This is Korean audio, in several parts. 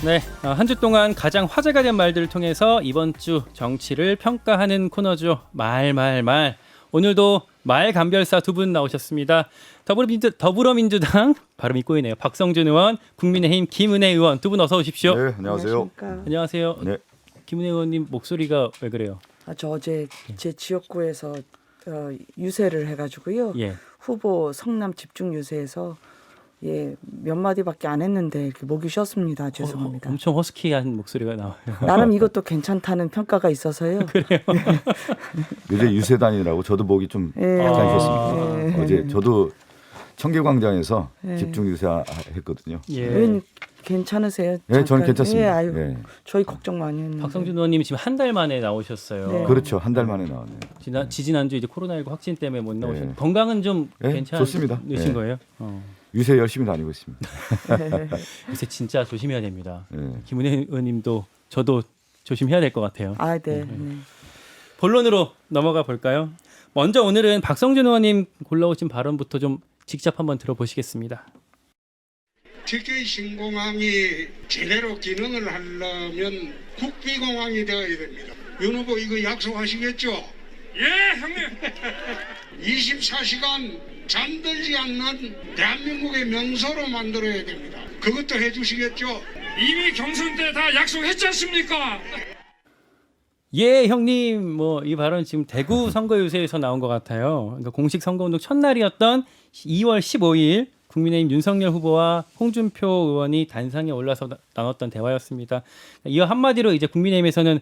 네, 한 주 동안 가장 화제가 된 말들을 통해서 이번 주 정치를 평가하는 코너죠. 말. 오늘도 말 감별사 두 분 나오셨습니다. 더불어민주당 발음이 꼬이네요. 박성준 의원, 국민의힘 김은혜 의원 두 분 어서 오십시오. 네, 안녕하세요. 안녕하세요. 네. 김은혜 의원님 목소리가 왜 그래요? 저 어제 제 지역구에서 유세를 해가지고요. 예. 후보 성남 집중 유세에서 몇 마디밖에 안 했는데 이렇게 목이 쉬었습니다. 죄송합니다. 엄청 허스키한 목소리가 나와요. 나름 이것도 괜찮다는 평가가 있어서요. 그래요. 요새 유세단이라고 저도 목이 좀 괜찮으셨습니다. 어제 저도 청계광장에서 집중 유세했거든요. 예. 웬 괜찮으세요? 네, 저는 잠깐. 괜찮습니다. 아유, 네. 저희 걱정 많이 했는데. 박성준 의원님 지금 한 달 만에 나오셨어요. 네. 그렇죠. 한 달 만에 나왔네요. 지난주 이제 코로나19 확진 때문에 못 나오셨는데 네. 건강은 좀 네, 괜찮으신 좋습니다. 네. 거예요? 유세 열심히 다니고 있습니다. 요새 진짜 조심해야 됩니다. 네. 김은혜 의원님도 저도 조심해야 될 것 같아요. 네. 본론으로 넘어가 볼까요? 먼저 오늘은 박성준 의원님 골라오신 발언부터 좀 직접 한번 들어보시겠습니다. 특히 신공항이 제대로 기능을 하려면 국비공항이 되어야 됩니다. 윤 후보 이거 약속하시겠죠? 예, 형님. 24시간 잠들지 않는 대한민국의 명소로 만들어야 됩니다. 그것도 해주시겠죠? 이미 경선 때 다 약속했지 않습니까? 예, 형님, 뭐 이 발언 지금 대구 선거 유세에서 나온 것 같아요. 그러니까 공식 선거운동 첫날이었던 2월 15일 국민의힘 윤석열 후보와 홍준표 의원이 단상에 올라서 나눴던 대화였습니다. 이어 한마디로 이제 국민의힘에서는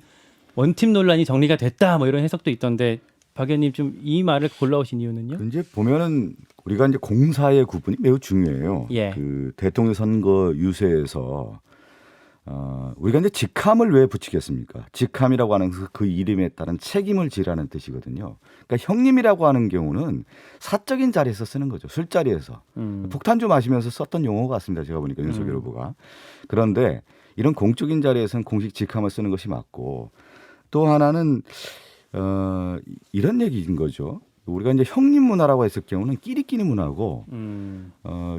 원팀 논란이 정리가 됐다, 뭐 이런 해석도 있던데 박 의원님 좀 이 말을 골라오신 이유는요? 이제 보면은 우리가 이제 공사의 구분이 매우 중요해요. 예. 그 대통령 선거 유세에서 우리가 이제 직함을 왜 붙이겠습니까? 직함이라고 하는 그 이름에 따른 책임을 지라는 뜻이거든요. 그러니까 형님이라고 하는 경우는 사적인 자리에서 쓰는 거죠. 술자리에서. 폭탄주 마시면서 썼던 용어 같습니다. 제가 보니까 윤석열 후보가. 그런데 이런 공적인 자리에서는 공식 직함을 쓰는 것이 맞고 또 하나는 이런 얘기인 거죠. 우리가 이제 형님 문화라고 했을 경우는 끼리끼리 문화고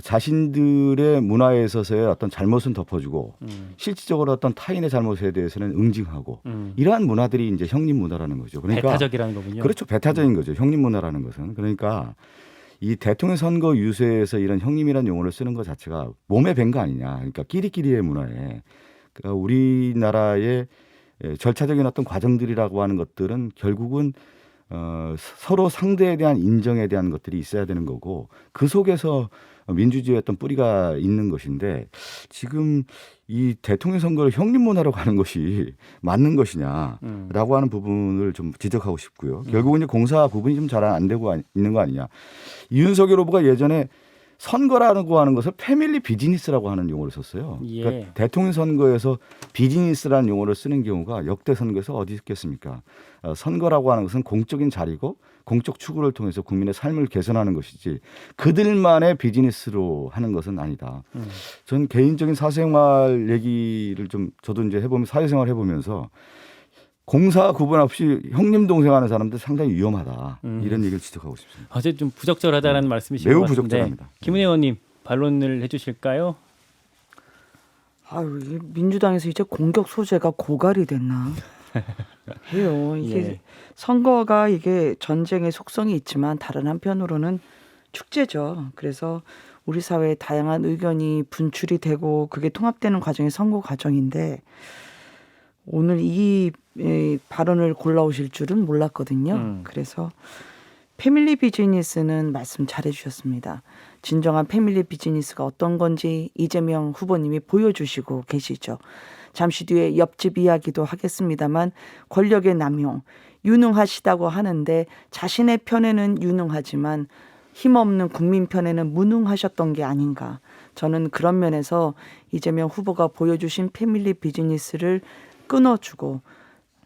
자신들의 문화에 있어서의 어떤 잘못은 덮어주고 실질적으로 어떤 타인의 잘못에 대해서는 응징하고 이러한 문화들이 이제 형님 문화라는 거죠. 그러니까 배타적이라는 거군요. 그렇죠. 배타적인 거죠. 형님 문화라는 것은. 그러니까 이 대통령 선거 유세에서 이런 형님이라는 용어를 쓰는 것 자체가 몸에 밴 거 아니냐. 그러니까 끼리끼리의 문화에 그러니까 우리나라의 절차적인 어떤 과정들이라고 하는 것들은 결국은 서로 상대에 대한 인정에 대한 것들이 있어야 되는 거고 그 속에서 민주주의의 어떤 뿌리가 있는 것인데 지금 이 대통령 선거를 형님 문화로 가는 것이 맞는 것이냐라고 하는 부분을 좀 지적하고 싶고요. 결국은 이제 공사 부분이 좀 잘 안 되고 있는 거 아니냐. 이윤석열 후보가 예전에 선거라고 하는 것을 패밀리 비즈니스라고 하는 용어를 썼어요. 예. 그러니까 대통령 선거에서 비즈니스라는 용어를 쓰는 경우가 역대 선거에서 어디 있겠습니까? 선거라고 하는 것은 공적인 자리고 공적 추구를 통해서 국민의 삶을 개선하는 것이지 그들만의 비즈니스로 하는 것은 아니다. 전 개인적인 사생활 얘기를 좀 저도 이제 사회생활 해보면서 공사 구분 없이 형님 동생 하는 사람들 상당히 위험하다. 이런 얘기를 지적하고 싶습니다. 어제 좀 부적절하다라는 말씀이신 매우 것 같은데 부적절합니다. 김은혜 의원님 반론을 해주실까요? 이게 민주당에서 이제 공격 소재가 고갈이 됐나 해요. 이게 예. 선거가 이게 전쟁의 속성이 있지만 다른 한편으로는 축제죠. 그래서 우리 사회에 다양한 의견이 분출이 되고 그게 통합되는 과정이 선거 과정인데 오늘 이 발언을 골라오실 줄은 몰랐거든요. 그래서 패밀리 비즈니스는 말씀 잘해 주셨습니다. 진정한 패밀리 비즈니스가 어떤 건지 이재명 후보님이 보여주시고 계시죠. 잠시 뒤에 옆집 이야기도 하겠습니다만 권력의 남용, 유능하시다고 하는데 자신의 편에는 유능하지만 힘없는 국민 편에는 무능하셨던 게 아닌가. 저는 그런 면에서 이재명 후보가 보여주신 패밀리 비즈니스를 끊어주고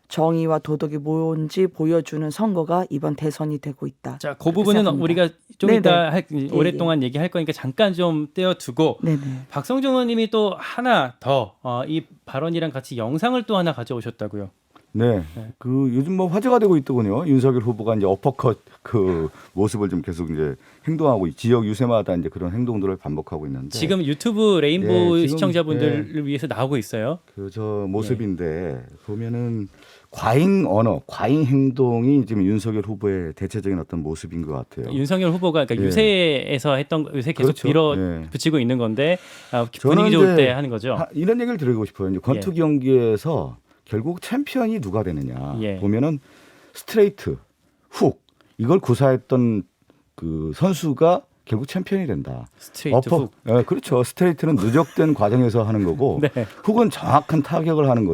정의와 도덕이 뭔지 보여주는 선거가 이번 대선이 되고 있다. 자, 그 부분은 생각합니다. 우리가 좀 네네. 이따 오랫동안 얘기할 거니까 잠깐 좀 떼어두고 네네. 박성준 의원님이 또 하나 더 이 발언이랑 같이 영상을 또 하나 가져오셨다고요. 네. 네. 그 요즘 뭐 화제가 되고 있더군요. 윤석열 후보가 이제 어퍼컷 그 모습을 좀 계속 이제 행동하고 지역 유세마다 이제 그런 행동들을 반복하고 있는데 지금 유튜브 레인보우 예, 지금, 시청자분들을 위해서 나오고 있어요. 그 저 모습인데 보면은 과잉 언어, 과잉 행동이 지금 윤석열 후보의 대체적인 어떤 모습인 것 같아요. 윤석열 후보가 그러니까 예. 유세에서 했던 요새 계속 그렇죠. 밀어 예. 붙이고 있는 건데 저는 분위기 좋을 이제 때 하는 거죠. 이런 얘기를 드리고 싶어요. 이제 권투 경기에서 결국 챔피언이 누가 되느냐 예. 보면은 스트레이트, 훅 이걸 구사했던 그 선수가 결국 챔피언이 된다. 스트레이트 훅. 예, 그렇죠. 스트레이트는 누적된 과정에서 하는 거고 네. 훅은 정확한 타격을 하는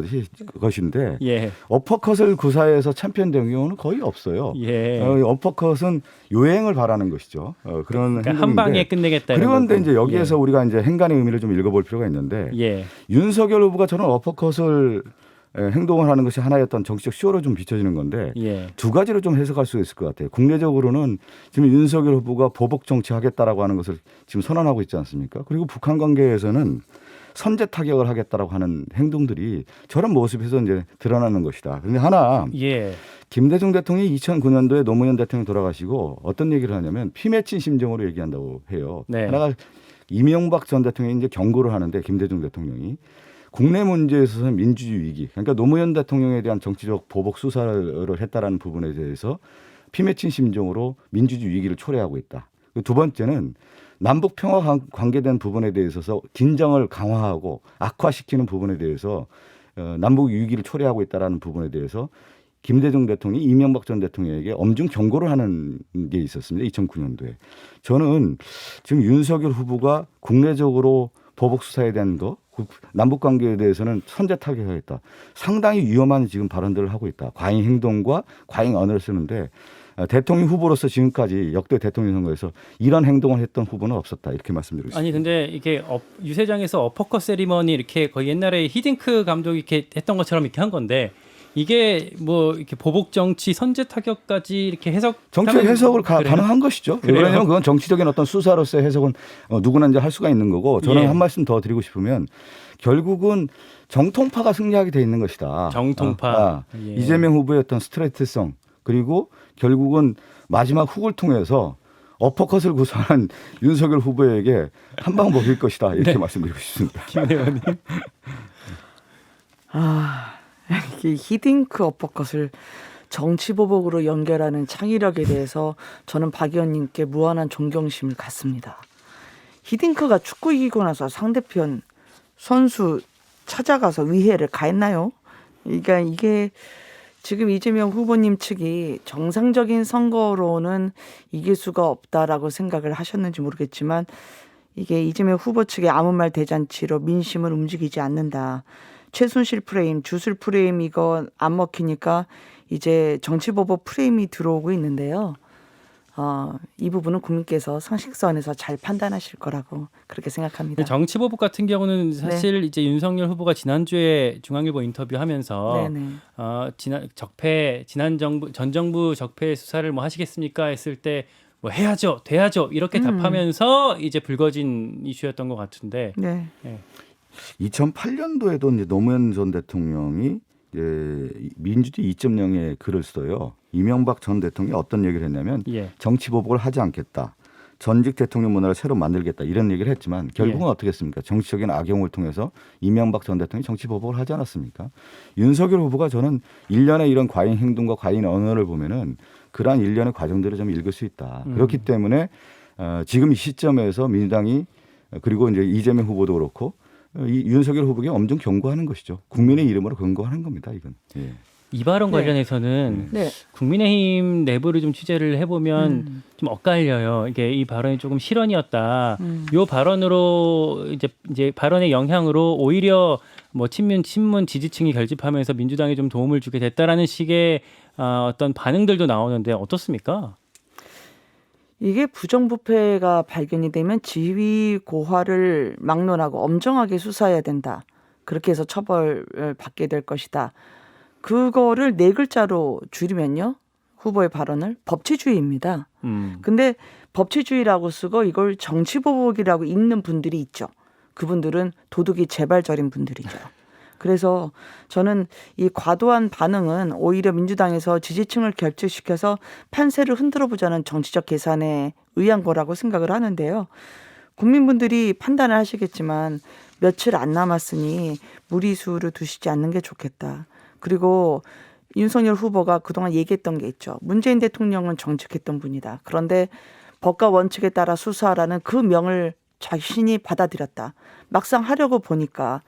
것인데 예. 어퍼컷을 구사해서 챔피언 되는 경우는 거의 없어요. 예. 어퍼컷은 요행을 바라는 것이죠. 그런 그러니까 행동인데 한 방에 끝내겠다. 이런 그런데 거고. 이제 여기에서 우리가 이제 행간의 의미를 좀 읽어볼 필요가 있는데 예. 윤석열 후보가 저는 어퍼컷을 행동을 하는 것이 하나의 어떤 정치적 쇼로 좀 비춰지는 건데 예. 두 가지로 좀 해석할 수 있을 것 같아요. 국내적으로는 지금 윤석열 후보가 보복 정치하겠다라고 하는 것을 지금 선언하고 있지 않습니까? 그리고 북한 관계에서는 선제 타격을 하겠다라고 하는 행동들이 저런 모습에서 이제 드러나는 것이다. 그런데 하나 예. 김대중 대통령이 2009년도에 노무현 대통령 돌아가시고 어떤 얘기를 하냐면 피 맺힌 심정으로 얘기한다고 해요. 네. 하나가 이명박 전 대통령이 이제 경고를 하는데 김대중 대통령이 국내 문제에 있어서는 민주주의 위기, 그러니까 노무현 대통령에 대한 정치적 보복 수사를 했다라는 부분에 대해서 피 맺힌 심정으로 민주주의 위기를 초래하고 있다. 두 번째는 남북 평화 관계된 부분에 대해서 긴장을 강화하고 악화시키는 부분에 대해서 남북 위기를 초래하고 있다라는 부분에 대해서 김대중 대통령이 이명박 전 대통령에게 엄중 경고를 하는 게 있었습니다. 2009년도에. 저는 지금 윤석열 후보가 국내적으로 보복 수사에 대한 거, 남북 관계에 대해서는 선제 타격하겠다. 상당히 위험한 지금 발언들을 하고 있다. 과잉 행동과 과잉 언어를 쓰는데 대통령 후보로서 지금까지 역대 대통령 선거에서 이런 행동을 했던 후보는 없었다. 이렇게 말씀드리고 싶습니다. 아니 근데 이게 유세장에서 어퍼컷 세리머니 이렇게 거의 옛날에 히딩크 감독이 이렇게 했던 것처럼 이렇게 한 건데 이게 뭐 이렇게 보복 정치 선제 타격까지 이렇게 정치적 해석을 가능한 것이죠. 그래요? 왜냐하면 그건 정치적인 어떤 수사로서의 해석은 누구나 이제 할 수가 있는 거고 저는 예. 한 말씀 더 드리고 싶으면 결국은 정통파가 승리하게 돼 있는 것이다. 정통파. 예. 이재명 후보의 어떤 스트레이트성 그리고 결국은 마지막 훅을 통해서 어퍼컷을 구사한 윤석열 후보에게 한 방 먹일 것이다. 이렇게 말씀드리고 싶습니다. 김 의원님. 이 히딩크 어퍼컷을 정치보복으로 연결하는 창의력에 대해서 저는 박 의원님께 무한한 존경심을 갖습니다. 히딩크가 축구 이기고 나서 상대편 선수 찾아가서 위해를 가했나요? 그러니까 이게 지금 이재명 후보님 측이 정상적인 선거로는 이길 수가 없다라고 생각을 하셨는지 모르겠지만 이게 이재명 후보 측의 아무 말 대잔치로 민심을 움직이지 않는다. 최순실 프레임, 주술 프레임 이거 안 먹히니까 이제 정치보복 프레임이 들어오고 있는데요. 이 부분은 국민께서 상식선에서 잘 판단하실 거라고 그렇게 생각합니다. 정치 보복 같은 경우는 사실 이제 윤석열 후보가 지난주에 중앙일보 인터뷰하면서 네네. 지난 정부 전 정부 적폐 수사를 뭐 하시겠습니까 했을 때 뭐 해야죠, 돼야죠 이렇게 답하면서 이제 불거진 이슈였던 것 같은데. 네. 2008년도에도 이제 노무현 전 대통령이 이제 민주주의 2.0의 글을 써요. 이명박 전 대통령이 어떤 얘기를 했냐면 예. 정치 보복을 하지 않겠다. 전직 대통령 문화를 새로 만들겠다. 이런 얘기를 했지만 결국은 어떻게 했습니까? 정치적인 악용을 통해서 이명박 전 대통령이 정치 보복을 하지 않았습니까? 윤석열 후보가 저는 일련의 이런 과잉 행동과 과잉 언어를 보면은 그러한 일련의 과정들을 좀 읽을 수 있다. 그렇기 때문에 지금 이 시점에서 민주당이 그리고 이제 이재명 후보도 그렇고 이 윤석열 후보에게 엄중 경고하는 것이죠. 국민의 이름으로 경고하는 겁니다. 이건. 예. 이 발언 네. 관련해서는 네. 국민의힘 내부를 좀 취재를 해보면 좀 엇갈려요. 이게 이 발언이 조금 실언이었다. 이 발언으로 이제 발언의 영향으로 오히려 뭐 친문 지지층이 결집하면서 민주당에 좀 도움을 주게 됐다라는 식의 어떤 반응들도 나오는데 어떻습니까? 이게 부정부패가 발견이 되면 지위 고하를 막론하고 엄정하게 수사해야 된다. 그렇게 해서 처벌을 받게 될 것이다. 그거를 네 글자로 줄이면요. 후보의 발언을 법치주의입니다. 근데 법치주의라고 쓰고 이걸 정치보복이라고 읽는 분들이 있죠. 그분들은 도둑이 재발절인 분들이죠. 그래서 저는 이 과도한 반응은 오히려 민주당에서 지지층을 결집시켜서 판세를 흔들어보자는 정치적 계산에 의한 거라고 생각을 하는데요. 국민분들이 판단을 하시겠지만 며칠 안 남았으니 무리수를 두시지 않는 게 좋겠다. 그리고 윤석열 후보가 그동안 얘기했던 게 있죠. 문재인 대통령은 정직했던 분이다. 그런데 법과 원칙에 따라 수사하라는 그 명을 자신이 받아들였다. 막상 하려고 보니까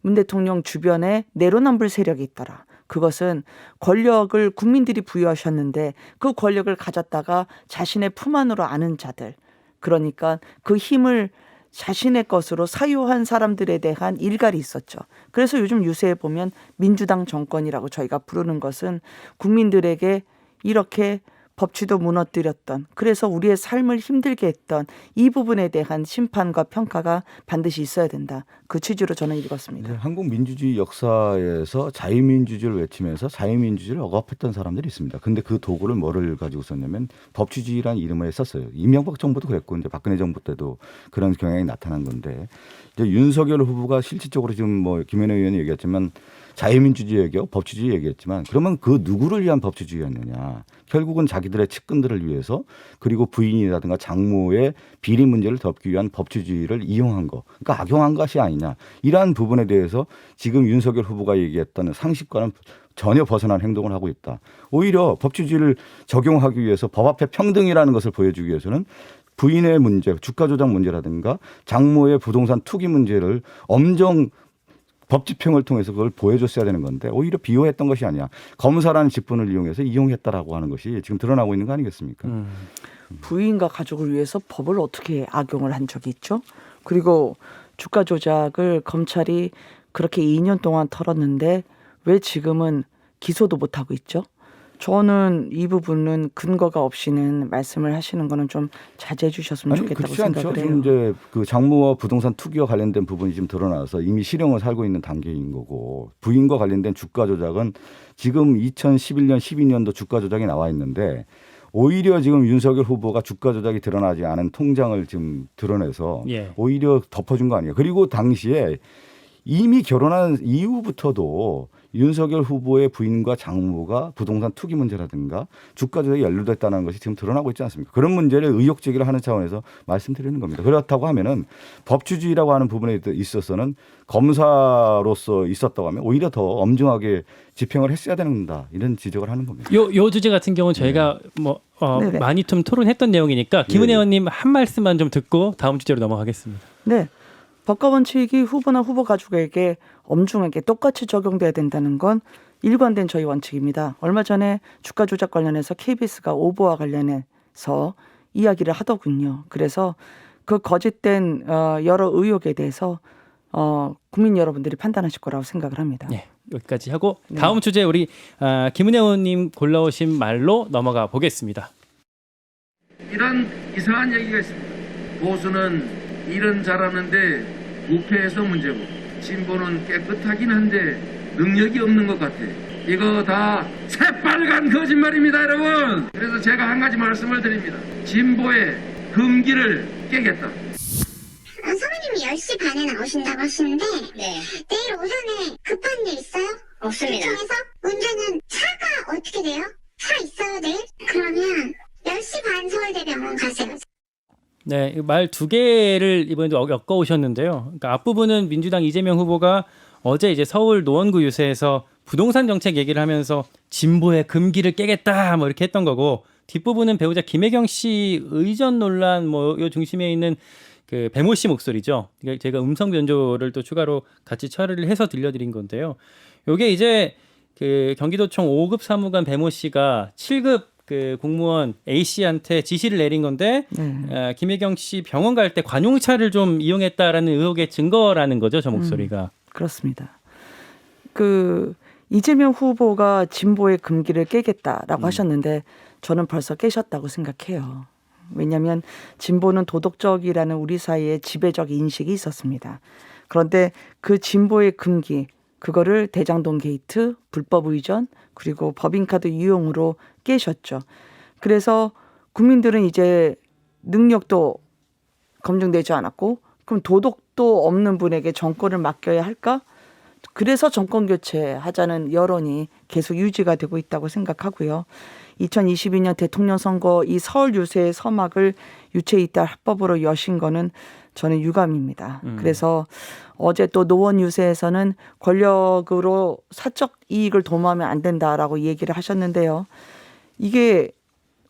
문 대통령 주변에 내로남불 세력이 있더라. 그것은 권력을 국민들이 부여하셨는데 그 권력을 가졌다가 자신의 품 안으로 아는 자들. 그러니까 그 힘을 자신의 것으로 사유한 사람들에 대한 일갈이 있었죠. 그래서 요즘 유세에 보면 민주당 정권이라고 저희가 부르는 것은 국민들에게 이렇게 법치도 무너뜨렸던, 그래서 우리의 삶을 힘들게 했던 이 부분에 대한 심판과 평가가 반드시 있어야 된다. 그 취지로 저는 읽었습니다. 한국 민주주의 역사에서 자유민주주의를 외치면서 자유민주주의를 억압했던 사람들이 있습니다. 근데 그 도구를 뭐를 가지고 썼냐면 법치주의라는 이름을 썼어요. 이명박 정부도 그랬고 이제 박근혜 정부 때도 그런 경향이 나타난 건데 이제 윤석열 후보가 실질적으로 지금 뭐 김현애 의원이 얘기했지만 자유민주주의 얘기하고 법치주의 얘기했지만 그러면 그 누구를 위한 법치주의였느냐. 결국은 자기들의 측근들을 위해서 그리고 부인이라든가 장모의 비리 문제를 덮기 위한 법치주의를 이용한 거. 그러니까 악용한 것이 아니냐. 이러한 부분에 대해서 지금 윤석열 후보가 얘기했던 상식과는 전혀 벗어난 행동을 하고 있다. 오히려 법치주의를 적용하기 위해서 법 앞에 평등이라는 것을 보여주기 위해서는 부인의 문제, 주가 조작 문제라든가 장모의 부동산 투기 문제를 엄정 법 집행을 통해서 그걸 보여줬어야 되는 건데 오히려 비호했던 것이 아니야. 검사라는 직분을 이용해서 이용했다라고 하는 것이 지금 드러나고 있는 거 아니겠습니까? 부인과 가족을 위해서 법을 어떻게 악용을 한 적이 있죠? 그리고 주가 조작을 검찰이 그렇게 2년 동안 털었는데 왜 지금은 기소도 못하고 있죠? 저는 이 부분은 근거가 없이는 말씀을 하시는 거는 좀 자제해 주셨으면 좋겠다고 그렇지 않죠. 생각을 해요. 지금 이제 그 장모와 부동산 투기와 관련된 부분이 지금 드러나서 이미 실형을 살고 있는 단계인 거고 부인과 관련된 주가 조작은 지금 2011년, 12년도 주가 조작이 나와 있는데 오히려 지금 윤석열 후보가 주가 조작이 드러나지 않은 통장을 지금 드러내서 오히려 덮어준 거 아니에요. 그리고 당시에 이미 결혼한 이후부터도 윤석열 후보의 부인과 장모가 부동산 투기 문제라든가 주가 조작에 연루됐다는 것이 지금 드러나고 있지 않습니까? 그런 문제를 의혹 제기를 하는 차원에서 말씀드리는 겁니다. 그렇다고 하면은 법치주의라고 하는 부분에 있어서는 검사로서 있었다고 하면 오히려 더 엄중하게 집행을 했어야 된다. 이런 지적을 하는 겁니다. 요 주제 같은 경우는 저희가 많이 좀 토론했던 내용이니까 김은혜 의원님 한 말씀만 좀 듣고 다음 주제로 넘어가겠습니다. 네. 법과 원칙이 후보나 후보 가족에게 엄중하게 똑같이 적용돼야 된다는 건 일관된 저희 원칙입니다. 얼마 전에 주가 조작 관련해서 KBS가 오보와 관련해서 이야기를 하더군요. 그래서 그 거짓된 여러 의혹에 대해서 국민 여러분들이 판단하실 거라고 생각을 합니다. 네, 여기까지 하고 다음 주제 우리 김은혜 의원님 골라오신 말로 넘어가 보겠습니다. 이런 이상한 얘기가 있습니다. 보수는 일은 잘하는데 부패해서 문제고 진보는 깨끗하긴 한데 능력이 없는 것 같아. 이거 다 새빨간 거짓말입니다, 여러분. 그래서 제가 한 가지 말씀을 드립니다. 진보의 금기를 깨겠다. 선배님이 10시 반에 나오신다고 하시는데 내일 오전에 급한 일 있어요? 없습니다. 그래서 운전은 차가 어떻게 돼요? 차 있어요 내일? 그러면 10시 반 서울대병원 가세요. 네, 말 두 개를 이번에도 엮어 오셨는데요. 그러니까 앞부분은 민주당 이재명 후보가 어제 이제 서울 노원구 유세에서 부동산 정책 얘기를 하면서 진보의 금기를 깨겠다 뭐 이렇게 했던 거고 뒷부분은 배우자 김혜경 씨 의전 논란 뭐 요 중심에 있는 그 배모 씨 목소리죠. 그러니까 제가 음성 변조를 또 추가로 같이 처리를 해서 들려드린 건데요. 요게 이제 그 경기도청 5급 사무관 배모 씨가 7급 그 공무원 A 씨한테 지시를 내린 건데 김혜경 씨 병원 갈 때 관용차를 좀 이용했다라는 의혹의 증거라는 거죠, 저 목소리가. 그렇습니다. 그 이재명 후보가 진보의 금기를 깨겠다라고 하셨는데 저는 벌써 깨셨다고 생각해요. 왜냐하면 진보는 도덕적이라는 우리 사이에 지배적 인식이 있었습니다. 그런데 그 진보의 금기, 그거를 대장동 게이트, 불법 의전, 그리고 법인카드 이용으로 깨셨죠. 그래서 국민들은 이제 능력도 검증되지 않았고 그럼 도덕도 없는 분에게 정권을 맡겨야 할까? 그래서 정권 교체하자는 여론이 계속 유지가 되고 있다고 생각하고요. 2022년 대통령 선거 이 서울 유세의 서막을 유체이탈 합법으로 여신 거는 저는 유감입니다. 그래서 어제 또 노원 유세에서는 권력으로 사적 이익을 도모하면 안 된다라고 얘기를 하셨는데요. 이게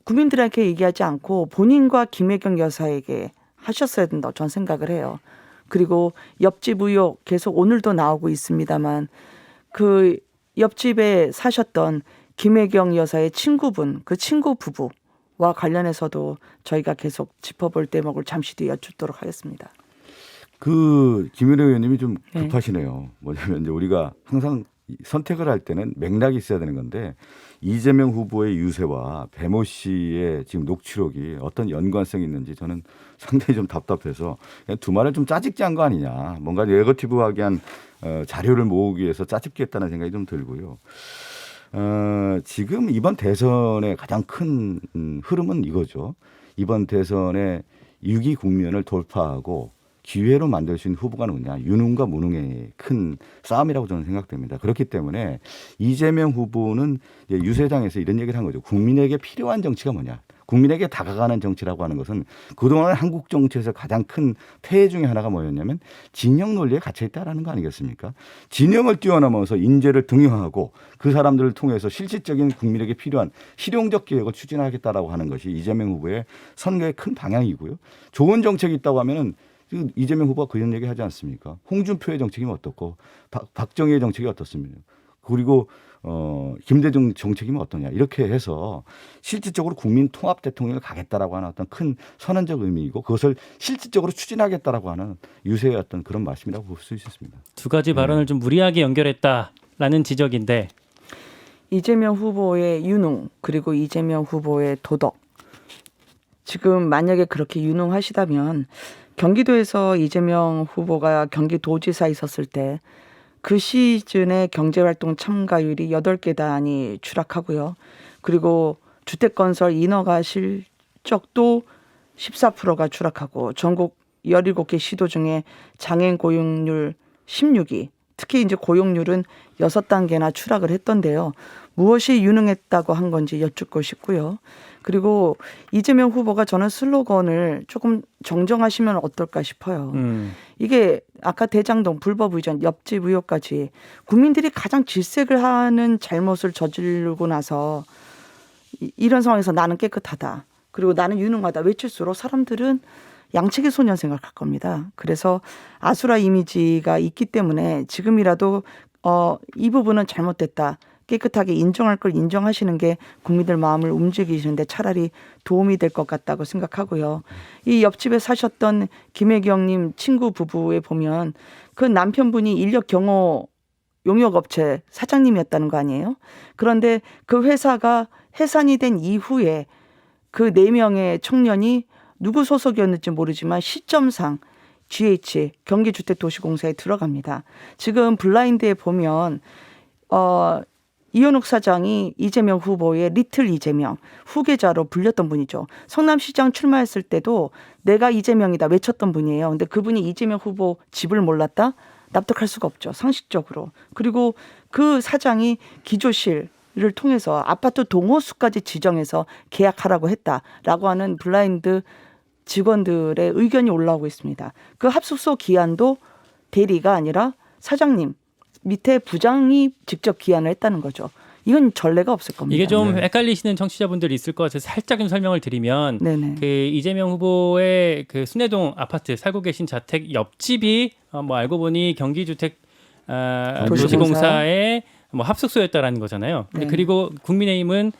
국민들에게 얘기하지 않고 본인과 김혜경 여사에게 하셨어야 된다고 저는 생각을 해요. 그리고 옆집 의혹 계속 오늘도 나오고 있습니다만 그 옆집에 사셨던 김혜경 여사의 친구분, 그 친구 부부와 관련해서도 저희가 계속 짚어볼 대목을 잠시 뒤에 여쭙도록 하겠습니다. 그 김은혜 의원님이 좀 네. 급하시네요. 뭐냐면 이제 우리가 항상 선택을 할 때는 맥락이 있어야 되는 건데 이재명 후보의 유세와 배모 씨의 지금 녹취록이 어떤 연관성이 있는지 저는 상당히 좀 답답해서 그냥 두 말을 좀 짜집기 한 거 아니냐. 뭔가 네거티브하게 한 자료를 모으기 위해서 짜집기 했다는 생각이 좀 들고요. 지금 이번 대선의 가장 큰 흐름은 이거죠. 이번 대선의 6위 국면을 돌파하고 기회로 만들 수 있는 후보가 누구냐. 유능과 무능의 큰 싸움이라고 저는 생각됩니다. 그렇기 때문에 이재명 후보는 이제 유세장에서 이런 얘기를 한 거죠. 국민에게 필요한 정치가 뭐냐. 국민에게 다가가는 정치라고 하는 것은 그동안 한국 정치에서 가장 큰 폐해 중에 하나가 뭐였냐면 진영 논리에 갇혀 있다라는 거 아니겠습니까? 진영을 뛰어넘어서 인재를 등용하고 그 사람들을 통해서 실질적인 국민에게 필요한 실용적 개혁을 추진하겠다라고 하는 것이 이재명 후보의 선거의 큰 방향이고요. 좋은 정책이 있다고 하면은 이재명 후보가 그런 얘기 하지 않습니까? 홍준표의 정책이 어떻고 박정희의 정책이 어떻습니까? 그리고 김대중 정책이면 어떠냐 이렇게 해서 실질적으로 국민 통합 대통령을 가겠다라고 하는 어떤 큰 선언적 의미이고 그것을 실질적으로 추진하겠다라고 하는 유세의 어떤 그런 말씀이라고 볼 수 있습니다. 두 가지 발언을 좀 무리하게 연결했다라는 지적인데 이재명 후보의 유능 그리고 이재명 후보의 도덕. 지금 만약에 그렇게 유능하시다면 경기도에서 이재명 후보가 경기도지사 있었을 때 그 시즌에 경제활동 참가율이 8계단이 추락하고요. 그리고 주택건설 인허가 실적도 14%가 추락하고 전국 17개 시도 중에 장애인 고용률 16위, 특히 이제 고용률은 6단계나 추락을 했던데요. 무엇이 유능했다고 한 건지 여쭙고 싶고요. 그리고 이재명 후보가 저는 슬로건을 조금 정정하시면 어떨까 싶어요. 이게 아까 대장동 불법 의전 옆집 의혹까지 국민들이 가장 질색을 하는 잘못을 저지르고 나서 이런 상황에서 나는 깨끗하다. 그리고 나는 유능하다 외칠수록 사람들은 양측의 소년 생각할 겁니다. 그래서 아수라 이미지가 있기 때문에 지금이라도 이 부분은 잘못됐다. 깨끗하게 인정할 걸 인정하시는 게 국민들 마음을 움직이시는데 차라리 도움이 될 것 같다고 생각하고요. 이 옆집에 사셨던 김혜경님 친구 부부에 보면 그 남편분이 인력 경호 용역업체 사장님이었다는 거 아니에요? 그런데 그 회사가 해산이 된 이후에 그 4명의 청년이 누구 소속이었는지 모르지만 시점상 GH 경기주택도시공사에 들어갑니다. 지금 블라인드에 보면 이현욱 사장이 이재명 후보의 리틀 이재명 후계자로 불렸던 분이죠. 성남시장 출마했을 때도 내가 이재명이다 외쳤던 분이에요. 근데 그분이 이재명 후보 집을 몰랐다? 납득할 수가 없죠. 상식적으로. 그리고 그 사장이 기조실을 통해서 아파트 동호수까지 지정해서 계약하라고 했다라고 하는 블라인드 직원들의 의견이 올라오고 있습니다. 그 합숙소 기한도 대리가 아니라 사장님 밑에 부장이 직접 기한을 했다는 거죠. 이건 전례가 없을 겁니다. 이게 좀 헷갈리시는 청취자분들이 있을 것 같아서 살짝 좀 설명을 드리면 네네. 그 이재명 후보의 그 순회동 아파트 살고 계신 자택 옆집이 뭐 알고 보니 경기주택 도시공사의 뭐 합숙소였다라는 거잖아요. 네. 그리고 국민의힘은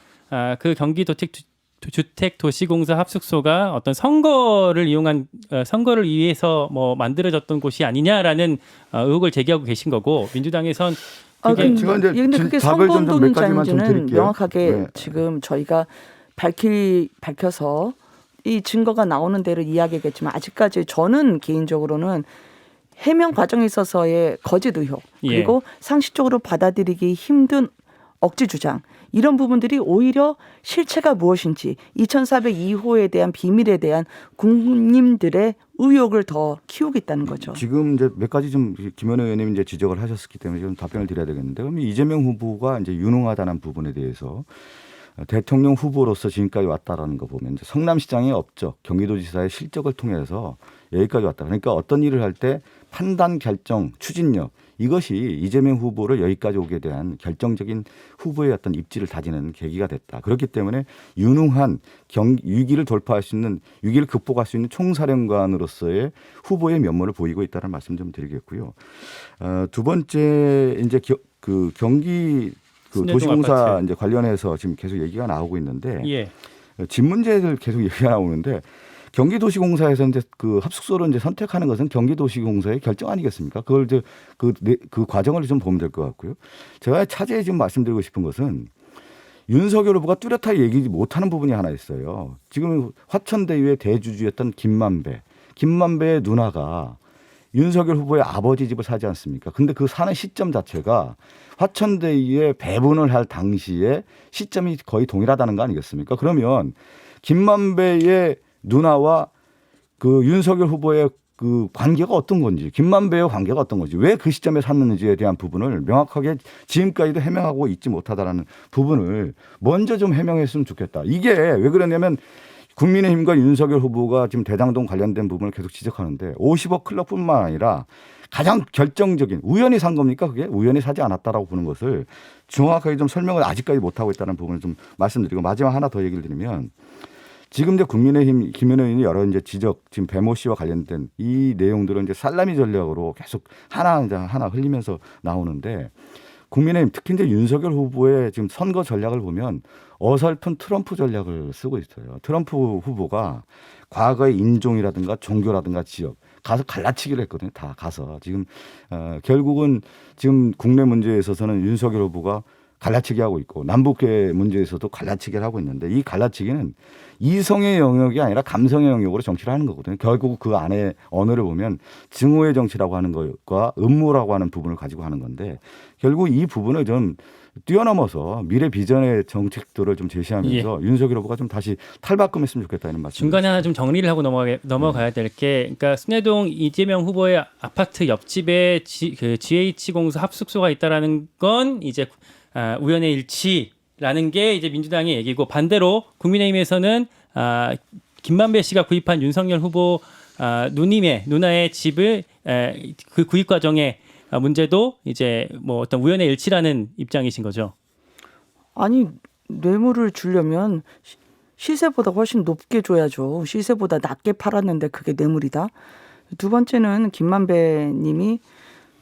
그 경기주택도시공사 합숙소가 어떤 선거를 이용한 선거를 위해서 뭐 만들어졌던 곳이 아니냐라는 의혹을 제기하고 계신 거고 민주당에선 그게 제가 이제 근데 그게 답을 좀 몇 선거운동인지 가지만 좀 아닌지는 드릴게요. 명확하게 네. 지금 저희가 밝혀서 이 증거가 나오는 대로 이야기하겠지만 아직까지 저는 개인적으로는 해명 과정에 있어서의 거짓 의혹 그리고 상식적으로 받아들이기 힘든 억지 주장 이런 부분들이 오히려 실체가 무엇인지 2402호에 대한 비밀에 대한 국민들의 의혹을 더 키우겠다는 거죠. 지금 이제 몇 가지 좀 김현우 의원님 이제 지적을 하셨기 때문에 좀 답변을 드려야 되겠는데, 그럼 이재명 후보가 이제 유능하다는 부분에 대해서 대통령 후보로서 지금까지 왔다라는 거 보면 이제 성남시장의 업적, 경기도지사의 실적을 통해서 여기까지 왔다. 그러니까 어떤 일을 할 때 판단, 결정, 추진력, 이것이 이재명 후보를 여기까지 오게 대한 결정적인 후보의 어떤 입지를 다지는 계기가 됐다. 그렇기 때문에 유능한 위기를 돌파할 수 있는, 위기를 극복할 수 있는 총사령관으로서의 후보의 면모를 보이고 있다는 말씀 좀 드리겠고요. 두 번째 이제 그 경기 그 도시공사 아파트. 이제 관련해서 지금 계속 얘기가 나오고 있는데, 예. 집 문제들 계속 얘기가 나오는데, 경기도시공사에서 이제 그 합숙소를 이제 선택하는 것은 경기도시공사의 결정 아니겠습니까? 그걸 이제 그 과정을 좀 보면 될 것 같고요. 제가 차제에 지금 말씀드리고 싶은 것은 윤석열 후보가 뚜렷하게 얘기하지 못하는 부분이 하나 있어요. 지금 화천대유의 대주주였던 김만배의 누나가 윤석열 후보의 아버지 집을 사지 않습니까? 근데 그 사는 시점 자체가 화천대유에 배분을 할 당시에 시점이 거의 동일하다는 거 아니겠습니까? 그러면 김만배의 누나와 그 윤석열 후보의 그 관계가 어떤 건지, 김만배의 관계가 어떤 건지, 왜 그 시점에 샀는지에 대한 부분을 명확하게 지금까지도 해명하고 있지 못하다라는 부분을 먼저 좀 해명했으면 좋겠다. 이게 왜 그러냐면 국민의힘과 윤석열 후보가 지금 대장동 관련된 부분을 계속 지적하는데 50억 클럽뿐만 아니라 가장 결정적인, 우연히 산 겁니까? 그게 우연히 사지 않았다라고 보는 것을 정확하게 좀 설명을 아직까지 못하고 있다는 부분을 좀 말씀드리고, 마지막 하나 더 얘기를 드리면, 지금 이제 국민의힘 김현우 의원이 여러 이제 지적, 지금 배모 씨와 관련된 이 내용들은 이제 살라미 전략으로 계속 하나 흘리면서 나오는데, 국민의힘 특히 이제 윤석열 후보의 지금 선거 전략을 보면 어설픈 트럼프 전략을 쓰고 있어요. 트럼프 후보가 과거의 인종이라든가 종교라든가 지역 가서 갈라치기를 했거든요. 다 가서 지금 결국은 지금 국내 문제에 있어서는 윤석열 후보가 갈라치기 하고 있고, 남북의 문제에서도 갈라치기를 하고 있는데, 이 갈라치기는 이성의 영역이 아니라 감성의 영역으로 정치를 하는 거거든요. 결국 그 안에 언어를 보면 증오의 정치라고 하는 것과 음모라고 하는 부분을 가지고 하는 건데, 결국 이 부분을 좀 뛰어넘어서 미래 비전의 정책들을 좀 제시하면서 윤석열 후보가 좀 다시 탈바꿈했으면 좋겠다 이런 말씀. 중간에 하나 좀 정리를 하고 넘어가야 될 게, 그러니까 순회동 이재명 후보의 아파트 옆집에 그 GH공사 합숙소가 있다라는 건 이제 우연의 일치라는 게 이제 민주당의 얘기고, 반대로 국민의힘에서는 김만배 씨가 구입한 윤석열 후보 누나의 집을 그 구입 과정에 문제도 이제 뭐 어떤 우연의 일치라는 입장이신 거죠. 아니, 뇌물을 주려면 시세보다 훨씬 높게 줘야죠. 시세보다 낮게 팔았는데 그게 뇌물이다. 두 번째는 김만배 님이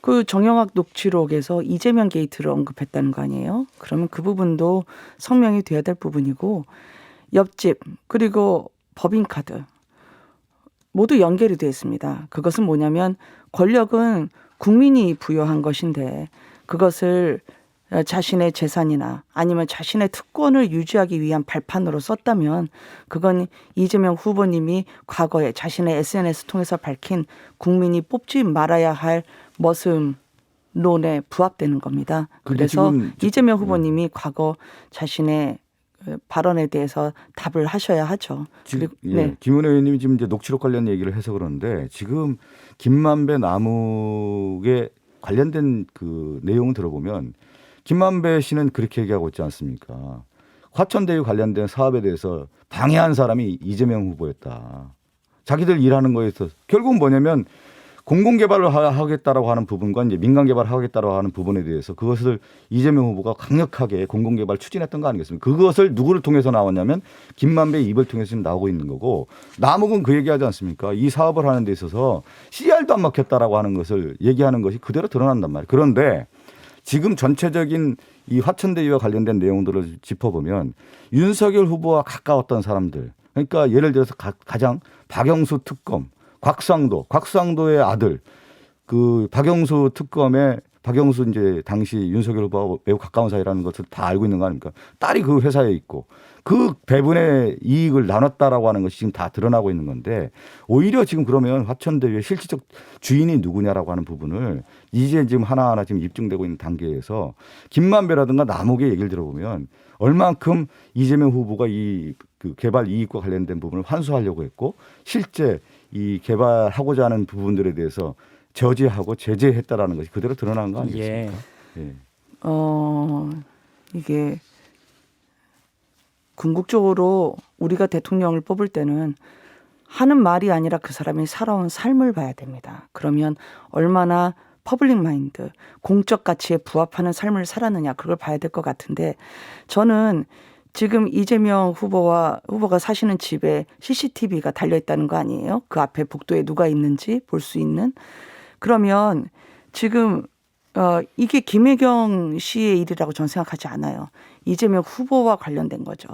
그 정영학 녹취록에서 이재명 게이트를 언급했다는 거 아니에요? 그러면 그 부분도 성명이 돼야 될 부분이고, 옆집 그리고 법인카드 모두 연결이 되어 있습니다. 그것은 뭐냐면 권력은 국민이 부여한 것인데 그것을 자신의 재산이나 아니면 자신의 특권을 유지하기 위한 발판으로 썼다면 그건 이재명 후보님이 과거에 자신의 SNS 통해서 밝힌 국민이 뽑지 말아야 할 머슴론에 부합되는 겁니다. 그래서 이재명 후보님이 과거 자신의 발언에 대해서 답을 하셔야 하죠. 지금 김은혜 의원님이 지금 이제 녹취록 관련 얘기를 해서 그러는데, 지금 김만배 남욱에 관련된 그 내용을 들어보면 김만배 씨는 그렇게 얘기하고 있지 않습니까? 화천대유 관련된 사업에 대해서 방해한 사람이 이재명 후보였다. 자기들 일하는 거에 있어서 결국은 뭐냐면 공공개발을 하겠다라고 하는 부분과 이제 민간개발을 하겠다라고 하는 부분에 대해서 그것을 이재명 후보가 강력하게 공공개발 추진했던 거 아니겠습니까? 그것을 누구를 통해서 나왔냐면 김만배의 입을 통해서 지금 나오고 있는 거고, 남욱은 그 얘기하지 않습니까? 이 사업을 하는 데 있어서 CR도 안 먹혔다라고 하는 것을 얘기하는 것이 그대로 드러난단 말이에요. 그런데 지금 전체적인 이 화천대유와 관련된 내용들을 짚어보면 윤석열 후보와 가까웠던 사람들, 그러니까 예를 들어서 가장 박영수 특검, 곽상도의 아들, 그 박영수 특검의 박영수 이제 당시 윤석열 후보와 매우 가까운 사이라는 것을 다 알고 있는 거 아닙니까? 딸이 그 회사에 있고 그 배분의 이익을 나눴다라고 하는 것이 지금 다 드러나고 있는 건데 오히려 지금 그러면 화천대유의 실질적 주인이 누구냐라고 하는 부분을 이제 지금 하나하나 지금 입증되고 있는 단계에서 김만배라든가 남욱의 얘기를 들어보면 얼만큼 이재명 후보가 그 개발 이익과 관련된 부분을 환수하려고 했고 실제 이 개발하고자 하는 부분들에 대해서 저지하고 제재했다라는 것이 그대로 드러난 거 아니겠습니까? 예. 이게 궁극적으로 우리가 대통령을 뽑을 때는 하는 말이 아니라 그 사람이 살아온 삶을 봐야 됩니다. 그러면 얼마나 퍼블릭 마인드, 공적 가치에 부합하는 삶을 살았느냐 그걸 봐야 될 것 같은데 저는 지금 이재명 후보가 사시는 집에 CCTV가 달려있다는 거 아니에요? 그 앞에 복도에 누가 있는지 볼 수 있는. 그러면 지금 이게 김혜경 씨의 일이라고 저는 생각하지 않아요. 이재명 후보와 관련된 거죠.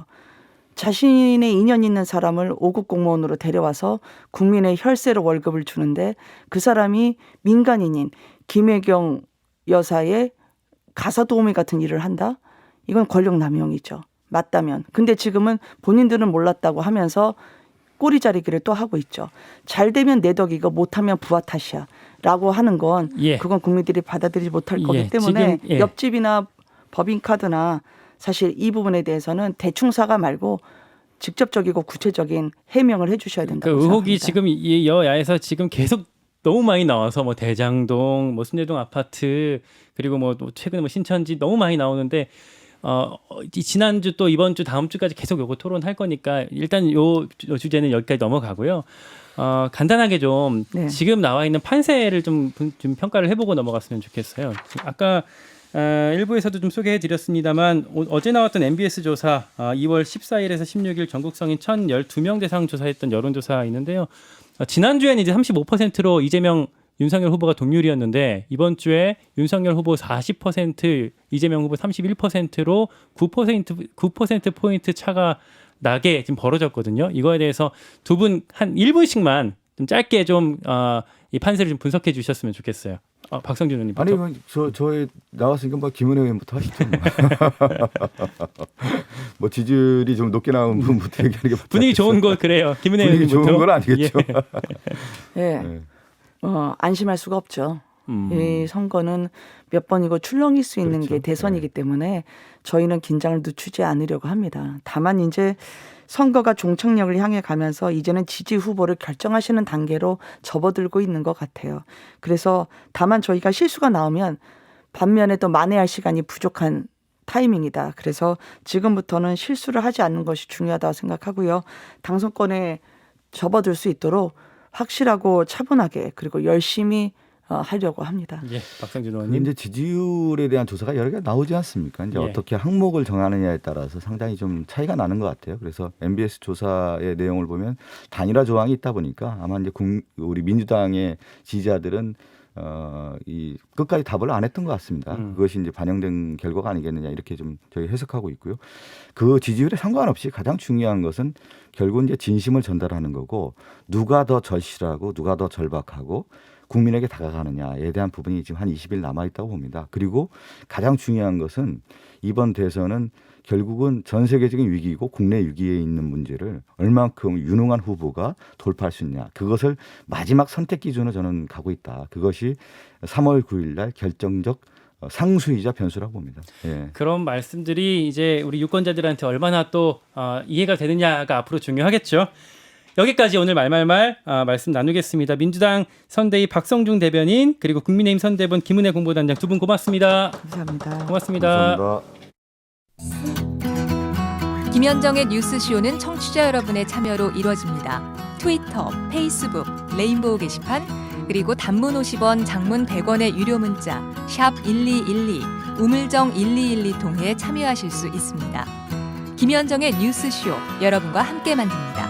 자신의 인연 있는 사람을 5급 공무원으로 데려와서 국민의 혈세로 월급을 주는데 그 사람이 민간인인 김혜경 여사의 가사 도우미 같은 일을 한다? 이건 권력 남용이죠. 맞다면. 근데 지금은 본인들은 몰랐다고 하면서 꼬리자리기를 또 하고 있죠. 잘 되면 내 덕이고 못하면 부하 탓이야 라고 하는 건 그건 국민들이 받아들이지 못할 거기 때문에 지금, 옆집이나 법인카드나 사실 이 부분에 대해서는 대충 사과 말고 직접적이고 구체적인 해명을 해 주셔야 된다고 그 의혹이 생각합니다. 지금 이 여야에서 지금 계속 너무 많이 나와서 뭐 대장동, 뭐 순례동 아파트 그리고 뭐 최근에 뭐 신천지 너무 많이 나오는데 지난주 또 이번 주 다음 주까지 계속 요거 토론할 거니까 일단 요 주제는 여기까지 넘어가고요. 간단하게 좀 지금 나와 있는 판세를 좀 평가를 해보고 넘어갔으면 좋겠어요. 아까 일부에서도 좀 소개해드렸습니다만 어제 나왔던 MBS 조사 2월 14일에서 16일 전국 성인 1,012명 대상 조사했던 여론조사 있는데요. 지난주에는 이제 35%로 이재명 윤석열 후보가 동률이었는데 이번 주에 윤석열 후보 40%, 이재명 후보 31%로 9% 포인트 차가 나게 지금 벌어졌거든요. 이거에 대해서 두 분 한 1분씩만 좀 짧게 좀 이 판세를 좀 분석해 주셨으면 좋겠어요. 박성준 의원님부터. 아니 저에 나왔으니까 뭐 김은혜 의원부터 하시죠. 뭐 지지율이 좀 높게 나온 분부터 얘기하는 게 분위기 좋은 거 그래요. 김은혜 분위기 의원님부터. 좋은 건 아니겠죠. 네. 안심할 수가 없죠. 이 선거는 몇 번이고 출렁일 수 있는 게 대선이기 때문에 저희는 긴장을 늦추지 않으려고 합니다. 다만 이제 선거가 종착역을 향해 가면서 이제는 지지 후보를 결정하시는 단계로 접어들고 있는 것 같아요. 그래서 다만 저희가 실수가 나오면 반면에 또 만회할 시간이 부족한 타이밍이다. 그래서 지금부터는 실수를 하지 않는 것이 중요하다고 생각하고요. 당선권에 접어들 수 있도록 확실하고 차분하게 그리고 열심히 하려고 합니다. 예, 박성준 의원님. 이제 지지율에 대한 조사가 여러 개 나오지 않습니까? 이제 어떻게 항목을 정하느냐에 따라서 상당히 좀 차이가 나는 것 같아요. 그래서 MBS 조사의 내용을 보면 단일화 조항이 있다 보니까 아마 이제 우리 민주당의 지지자들은 이 끝까지 답을 안 했던 것 같습니다. 그것이 이제 반영된 결과가 아니겠느냐 이렇게 좀 저희 해석하고 있고요. 그 지지율에 상관없이 가장 중요한 것은 결국 이제 진심을 전달하는 거고 누가 더 절실하고 누가 더 절박하고 국민에게 다가가느냐에 대한 부분이 지금 한 20일 남아있다고 봅니다. 그리고 가장 중요한 것은 이번 대선은 결국은 전 세계적인 위기이고 국내 위기에 있는 문제를 얼만큼 유능한 후보가 돌파할 수 있냐. 그것을 마지막 선택 기준으로 저는 가고 있다. 그것이 3월 9일 날 결정적 상수이자 변수라고 봅니다. 예. 그런 말씀들이 이제 우리 유권자들한테 얼마나 또 이해가 되느냐가 앞으로 중요하겠죠. 여기까지 오늘 말씀 나누겠습니다. 민주당 선대위 박성중 대변인 그리고 국민의힘 선대본 김은혜 공보단장 두 분 고맙습니다. 감사합니다. 고맙습니다. 감사합니다. 김현정의 뉴스쇼는 청취자 여러분의 참여로 이루어집니다. 트위터, 페이스북, 레인보우 게시판, 그리고 단문 50원, 장문 100원의 유료 문자 샵 1212, 우물정 1212 통해 참여하실 수 있습니다. 김현정의 뉴스쇼 여러분과 함께 만듭니다.